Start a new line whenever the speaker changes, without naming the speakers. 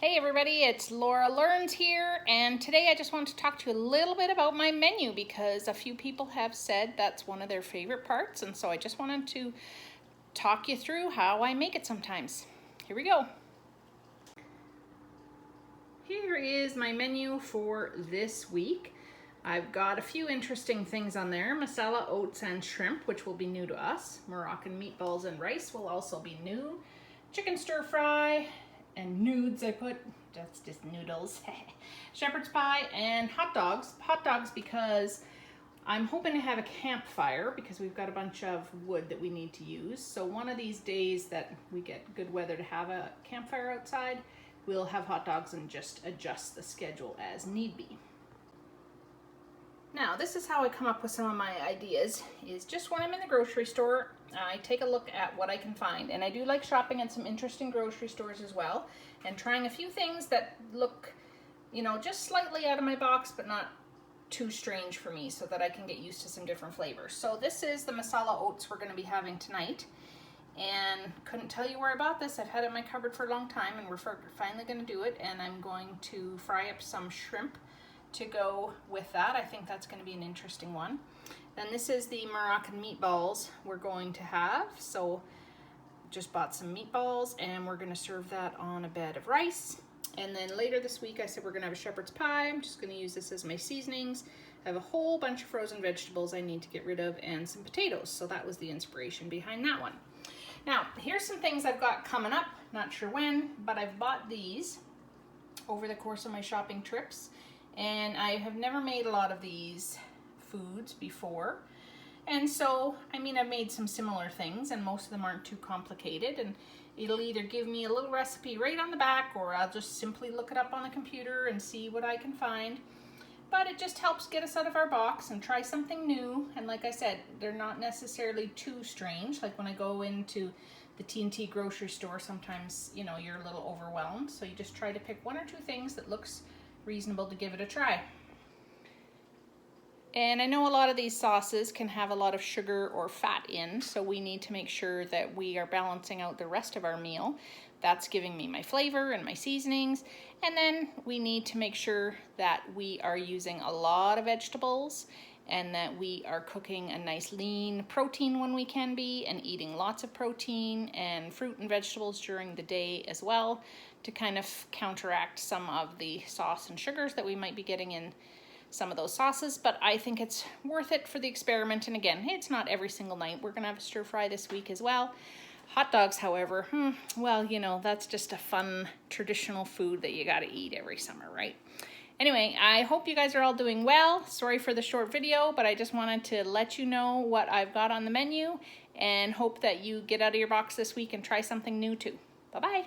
Hey everybody, it's Laura Learns here, and today I just want to talk to you a little bit about my menu because a few people have said that's one of their favorite parts, and so I just wanted to talk you through how I make it sometimes. Here we go. Here is my menu for this week. I've got a few interesting things on there. Masala oats and shrimp, which will be new to us. Moroccan meatballs and rice will also be new. Chicken stir fry, and nudes I put, that's just noodles. Shepherd's pie and hot dogs. Hot dogs because I'm hoping to have a campfire because we've got a bunch of wood that we need to use. So one of these days that we get good weather to have a campfire outside, we'll have hot dogs and just adjust the schedule as need be. Now, this is how I come up with some of my ideas, is just when I'm in the grocery store, I take a look at what I can find. And I do like shopping at some interesting grocery stores as well, and trying a few things that look, just slightly out of my box, but not too strange for me, so that I can get used to some different flavors. So this is the masala oats we're gonna be having tonight. And couldn't tell you where I bought this. I've had it in my cupboard for a long time, and we're finally gonna do it. And I'm going to fry up some shrimp to go with that. I think that's going to be an interesting one. Then this is the Moroccan meatballs we're going to have. So just bought some meatballs and we're going to serve that on a bed of rice. And then later this week I said we're going to have a shepherd's pie. I'm just going to use this as my seasonings. I have a whole bunch of frozen vegetables I need to get rid of and some potatoes. So that was the inspiration behind that one. Now here's some things I've got coming up. Not sure when, but I've bought these over the course of my shopping trips. And I have never made a lot of these foods before. And so, I've made some similar things, and most of them aren't too complicated. And it'll either give me a little recipe right on the back, or I'll just simply look it up on the computer and see what I can find. But it just helps get us out of our box and try something new. And like I said, they're not necessarily too strange. Like when I go into the T&T grocery store, sometimes, you're a little overwhelmed. So you just try to pick one or two things that looks reasonable to give it a try. And I know a lot of these sauces can have a lot of sugar or fat in, so we need to make sure that we are balancing out the rest of our meal. That's giving me my flavor and my seasonings. And then we need to make sure that we are using a lot of vegetables and that we are cooking a nice lean protein when we can be, and eating lots of protein and fruit and vegetables during the day as well, to kind of counteract some of the sauce and sugars that we might be getting in some of those sauces. But I think it's worth it for the experiment. And again, it's not every single night. We're gonna have a stir fry this week as well. Hot dogs, however, well, that's just a fun traditional food that you gotta eat every summer, right? Anyway, I hope you guys are all doing well. Sorry for the short video, but I just wanted to let you know what I've got on the menu, and hope that you get out of your box this week and try something new too. Bye-bye.